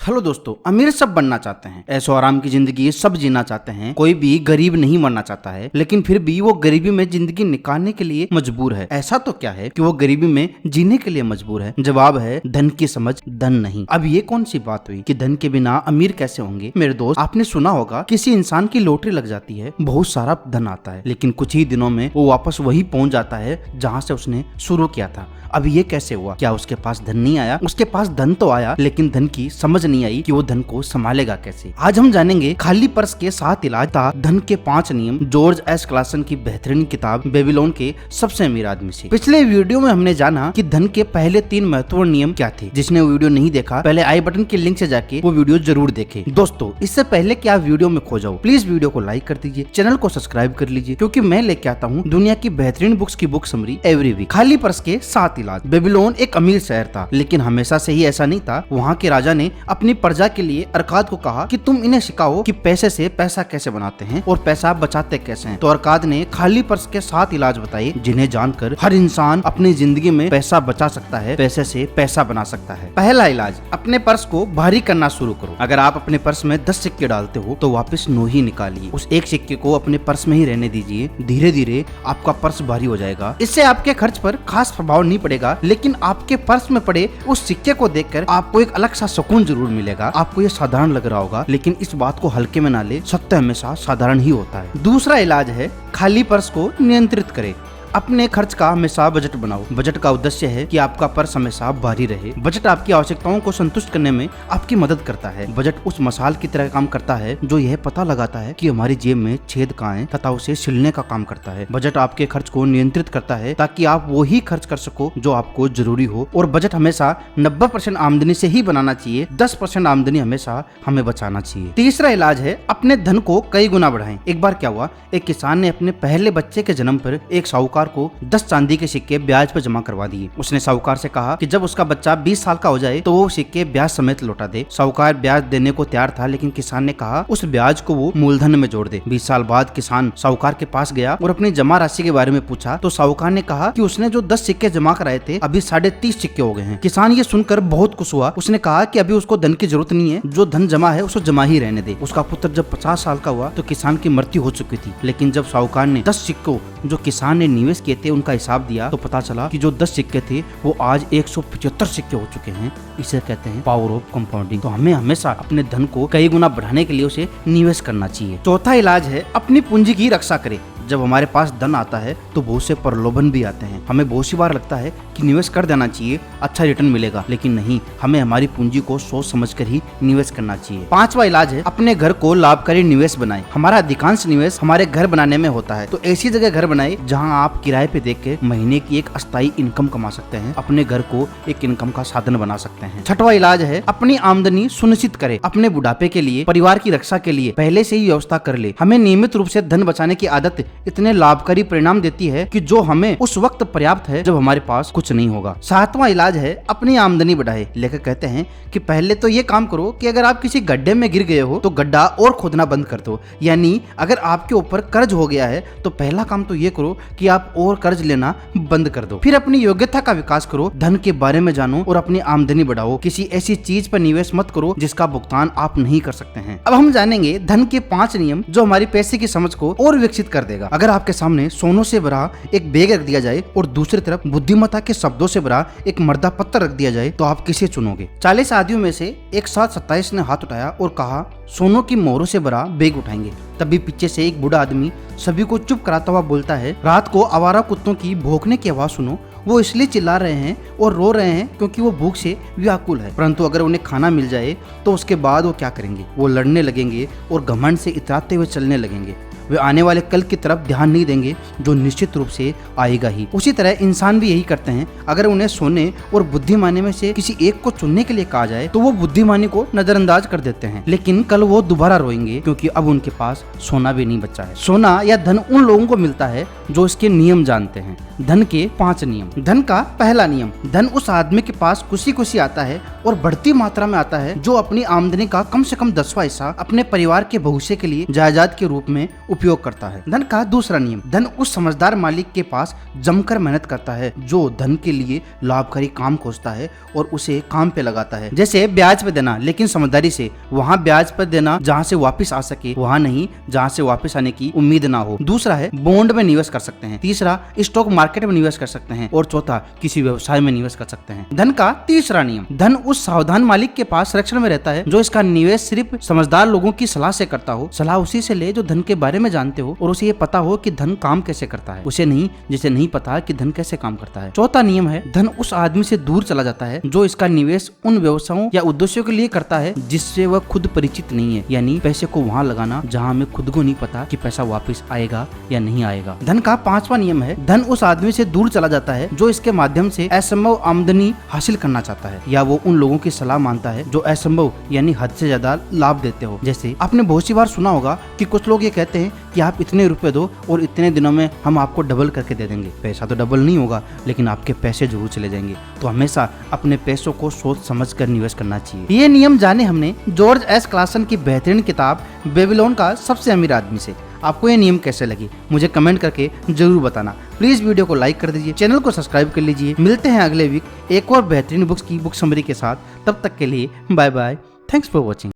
Hello दोस्तों, अमीर सब बनना चाहते हैं, ऐशो आराम की जिंदगी सब जीना चाहते हैं, कोई भी गरीब नहीं मरना चाहता है, लेकिन फिर भी वो गरीबी में जिंदगी निकालने के लिए मजबूर है। ऐसा तो क्या है कि वो गरीबी में जीने के लिए मजबूर है? जवाब है धन की समझ, धन नहीं। अब ये कौन सी बात हुई कि धन के बिना अमीर कैसे होंगे? मेरे दोस्त, आपने सुना होगा किसी इंसान की लॉटरी लग जाती है, बहुत सारा धन आता है, लेकिन कुछ ही दिनों में वो वापस वही पहुंच जाता है जहाँ से उसने शुरू किया था। अब ये कैसे हुआ? क्या उसके पास धन नहीं आया? उसके पास धन तो आया, लेकिन धन की समझ नहीं आई कि वो धन को संभालेगा कैसे। आज हम जानेंगे खाली पर्स के 7 इलाज था धन के 5 नियम, जॉर्ज एस क्लासन की बेहतरीन किताब बेबीलोन के सबसे अमीर आदमी से। पिछले वीडियो में हमने जाना कि धन के पहले 3 महत्वपूर्ण नियम क्या थे। जिसने वो वीडियो नहीं देखा, पहले आई बटन के लिंक से जाके वो वीडियो जरूर देखे। दोस्तों, इससे पहले कि आप वीडियो में खो जाओ, प्लीज वीडियो को लाइक कर दीजिए, चैनल को सब्सक्राइब कर लीजिए, क्योंकि मैं लेके आता हूँ दुनिया की बेहतरीन बुक्स की बुक समरी एवरी वीक। खाली पर्स के 7 इलाज। बेबीलोन एक अमीर शहर था, लेकिन हमेशा से ही ऐसा नहीं था। वहाँ के राजा ने अपनी प्रजा के लिए अरकाद को कहा कि तुम इन्हें सिखाओ कि पैसे से पैसा कैसे बनाते हैं और पैसा बचाते कैसे हैं। तो अरकाद ने खाली पर्स के 7 इलाज बताए, जिन्हें जानकर हर इंसान अपनी जिंदगी में पैसा बचा सकता है, पैसे से पैसा बना सकता है। पहला इलाज, अपने पर्स को भारी करना शुरू करो। अगर आप अपने पर्स में 10 सिक्के डालते हो तो वापस 9 ही निकालिए। उस एक सिक्के को अपने पर्स में ही रहने दीजिए। धीरे धीरे आपका पर्स भारी हो जाएगा। इससे आपके खर्च पर खास प्रभाव नहीं पड़ेगा, लेकिन आपके पर्स में पड़े उस सिक्के को देखकर आपको एक अलग सा सुकून जरूर मिलेगा। आपको ये साधारण लग रहा होगा, लेकिन इस बात को हल्के में ना ले, सत्य हमेशा साधारण ही होता है। दूसरा इलाज है खाली पर्स को नियंत्रित करें। अपने खर्च का हमेशा बजट बनाओ। बजट का उद्देश्य है कि आपका पर्स हमेशा भारी रहे। बजट आपकी आवश्यकताओं को संतुष्ट करने में आपकी मदद करता है। बजट उस मसाल की तरह काम करता है जो यह पता लगाता है कि हमारी जेब में छेद कहाँ है तथा उसे सिलने का काम करता है। बजट आपके खर्च को नियंत्रित करता है ताकि आप वो ही खर्च कर सको जो आपको जरूरी हो। और बजट हमेशा 90% आमदनी से ही बनाना चाहिए। 10% आमदनी हमेशा हमें बचाना चाहिए। तीसरा इलाज है अपने धन को कई गुना बढ़ाएं। एक बार क्या हुआ, एक किसान ने अपने पहले बच्चे के जन्म पर एक साहूकार को 10 चांदी के सिक्के ब्याज पर जमा करवा दिए। उसने साहूकार से कहा कि जब उसका बच्चा 20 साल का हो जाए तो वो सिक्के ब्याज समेत लौटा दे। साहूकार ब्याज देने को तैयार था, लेकिन किसान ने कहा उस ब्याज को वो मूलधन में जोड़ दे। 20 साल बाद किसान साहूकार के पास गया और अपनी जमा राशि के बारे में पूछा तो साहूकार ने कहा कि उसने जो 10 सिक्के जमा कराए थे, अभी 30.5 सिक्के हो गए हैं। किसान ये सुनकर बहुत खुश हुआ। उसने कहा कि अभी उसको धन की जरूरत नहीं है, जो धन जमा है उसको जमा ही रहने दे। उसका पुत्र जब 50 साल का हुआ तो किसान की मृत्यु हो चुकी थी, लेकिन जब साहूकार ने 10 सिक्कों जो किसान ने निवेश किए थे उनका हिसाब दिया तो पता चला कि जो 10 सिक्के थे वो आज 175 सिक्के हो चुके हैं। इसे कहते हैं पावर ऑफ कंपाउंडिंग। तो हमें हमेशा अपने धन को कई गुना बढ़ाने के लिए उसे निवेश करना चाहिए। चौथा इलाज है अपनी पूंजी की रक्षा करें। जब हमारे पास धन आता है तो बहुत से प्रलोभन भी आते हैं। हमें बहुत सी बार लगता है कि निवेश कर देना चाहिए, अच्छा रिटर्न मिलेगा, लेकिन नहीं, हमें हमारी पूंजी को सोच समझकर ही निवेश करना चाहिए। 5वां इलाज है अपने घर को लाभकारी निवेश बनाएं। हमारा अधिकांश निवेश हमारे घर बनाने में होता है, तो ऐसी जगह घर बनाएं जहां आप किराए पे देख के महीने की एक अस्थायी इनकम कमा सकते हैं, अपने घर को एक इनकम का साधन बना सकते हैं। 6वां इलाज है अपनी आमदनी सुनिश्चित करें। अपने बुढ़ापे के लिए, परिवार की रक्षा के लिए पहले से ही व्यवस्था कर ले। हमें नियमित रूप से धन बचाने की आदत इतने लाभकारी परिणाम देती है कि जो हमें उस वक्त पर्याप्त है जब हमारे पास कुछ नहीं होगा। 7वां इलाज है अपनी आमदनी बढ़ाए। लेखक कहते हैं कि पहले तो ये काम करो कि अगर आप किसी गड्ढे में गिर गए हो तो गड्ढा और खोदना बंद कर दो। यानी अगर आपके ऊपर कर्ज हो गया है तो पहला काम तो ये करो कि आप और कर्ज लेना बंद कर दो। फिर अपनी योग्यता का विकास करो, धन के बारे में जानो और अपनी आमदनी बढ़ाओ। किसी ऐसी चीज पर निवेश मत करो जिसका भुगतान आप नहीं कर सकते हैं। अब हम जानेंगे धन के 5 नियम जो हमारी पैसे की समझ को और विकसित कर देगा। अगर आपके सामने सोनों से भरा एक बैग रख दिया जाए और दूसरी तरफ बुद्धिमत्ता के शब्दों से भरा एक मर्दा पत्थर रख दिया जाए तो आप किसे चुनोगे? 40 आदमियों में से एक साथ 27 ने हाथ उठाया और कहा सोनों की मोहरों से भरा बैग उठाएंगे। तभी पीछे से एक बूढ़ा आदमी सभी को चुप कराता हुआ बोलता है, रात को आवारा कुत्तों की भौंकने की आवाज सुनो। वो इसलिए चिल्ला रहे हैं और रो रहे हैं क्योंकि वो भूख से व्याकुल है। परंतु अगर उन्हें खाना मिल जाए तो उसके बाद वो क्या करेंगे? वो लड़ने लगेंगे और घमंड से इतराते हुए चलने लगेंगे। वे आने वाले कल की तरफ ध्यान नहीं देंगे जो निश्चित रूप से आएगा ही। उसी तरह इंसान भी यही करते हैं। अगर उन्हें सोने और बुद्धिमानी में से किसी एक को चुनने के लिए कहा जाए तो वो बुद्धिमानी को नजरअंदाज कर देते हैं, लेकिन कल वो दोबारा रोएंगे क्योंकि अब उनके पास सोना भी नहीं बचा है। सोना या धन उन लोगों को मिलता है जो इसके नियम जानते हैं। धन के 5 नियम। धन का पहला नियम, धन उस आदमी के पास खुशी खुशी आता है और बढ़ती मात्रा में आता है जो अपनी आमदनी का कम से कम 10वां हिस्सा अपने परिवार के भविष्य के लिए जायदाद के रूप में उपयोग करता है। धन का दूसरा नियम, धन उस समझदार मालिक के पास जमकर मेहनत करता है जो धन के लिए लाभकारी काम खोजता है और उसे काम पे लगाता है। जैसे ब्याज पे देना, लेकिन समझदारी से। वहाँ ब्याज पर देना जहाँ से वापस आ सके, वहाँ नहीं जहाँ से वापस आने की उम्मीद ना हो। दूसरा है बॉन्ड में निवेश कर सकते हैं। तीसरा स्टॉक मार्केट में निवेश कर सकते हैं और चौथा किसी व्यवसाय में निवेश कर सकते हैं। धन का तीसरा नियम, धन उस सावधान मालिक के पास संरक्षण में रहता है जो इसका निवेश सिर्फ समझदार लोगों की सलाह से करता हो। सलाह उसी से ले जो धन के बारे में जानते हो और उसे ये पता हो कि धन काम कैसे करता है, उसे नहीं जिसे नहीं पता कि धन कैसे काम करता है। चौथा नियम है धन उस आदमी से दूर चला जाता है जो इसका निवेश उन व्यवसायों या उद्देश्यों के लिए करता है जिससे वह खुद परिचित नहीं है, यानी पैसे को वहाँ लगाना जहाँ हमें खुद को नहीं पता कि पैसा वापस आएगा या नहीं आएगा। धन का पांचवा नियम है धन उस आदमी से दूर चला जाता है जो इसके माध्यम से असंभव आमदनी हासिल करना चाहता है या वो उन लोगों की सलाह मानता है जो असंभव यानी हद से ज्यादा लाभ देते हो। जैसे आपने बहुत सी बार सुना होगा कि कुछ लोग ये कहते हैं कि आप इतने रुपए दो और इतने दिनों में हम आपको डबल करके दे देंगे। पैसा तो डबल नहीं होगा लेकिन आपके पैसे जरूर चले जाएंगे। तो हमेशा अपने पैसों को सोच समझ कर निवेश करना चाहिए। ये नियम जाने हमने जॉर्ज एस क्लासन की बेहतरीन किताब बेबीलोन का सबसे अमीर आदमी से। आपको ये नियम कैसे लगी मुझे कमेंट करके जरूर बताना। प्लीज वीडियो को लाइक कर दीजिए, चैनल को सब्सक्राइब कर लीजिए। मिलते हैं अगले वीक एक और बेहतरीन बुक्स की बुक समरी के साथ। तब तक के लिए bye bye. Thanks for watching.